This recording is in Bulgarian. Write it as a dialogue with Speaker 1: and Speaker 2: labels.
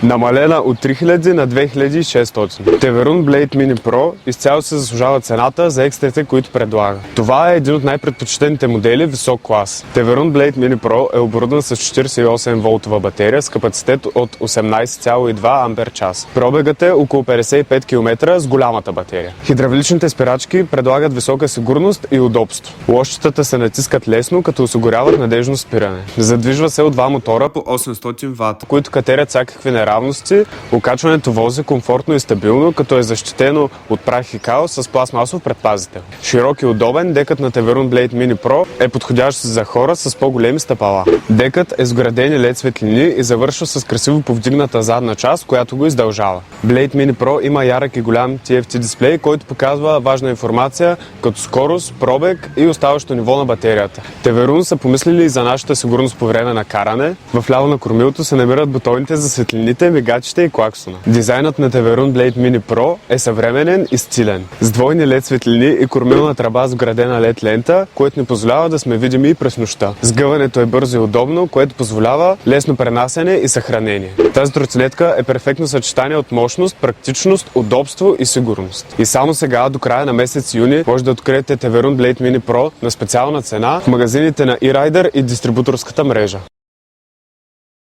Speaker 1: Намалена от 3000 на 2600. Теверун Blade Mini Pro изцяло се заслужава цената за екстрите, които предлага. Това е един от най-предпочитаните модели висок клас. Теверун Blade Mini Pro е оборудван с 48 волтова батерия с капацитет от 18,2 ампер-час. Пробегът е около 55 км с голямата батерия. Хидравличните спирачки предлагат висока сигурност и удобство. Лошчетата се натискат лесно, като осигуряват надежно спиране. Задвижва се от два мотора по 800 Вт, които катерят всякакви неравности. Окачването вози комфортно и стабилно, като е защитено от прах и кал с пластмасов предпазител. Широк и удобен, декът на Теверун Blade Mini Pro е подходящ за хора с по-големи стъпала. Декът е с вградени LED светлини и завършва с красиво повдигната задна част, която го издължава. Blade Mini Pro има ярък и голям TFT дисплей, който показва важна информация като скорост, пробег и оставащо ниво на батерията. Теверун са помислили и за нашата сигурност по време на каране. Вляво на кормилото се намират бутоните за светлините, мигачите и клаксона. Дизайнът на Теверун Blade Mini Pro е съвременен и стилен, с двойни LED светлини и кормилна тръба с вградена LED лента, което ни позволява да сме видими и през нощта. Сгъването е бързо и удобно, което позволява лесно пренасене и съхранение. Тази тротинетка е перфектно съчетание от мощност, практичност, удобство и сигурност. И само сега, до края на месец юни, може да откриете Теверун Blade Mini Pro на специална цена в магазините на eRider и дистрибуторската мрежа.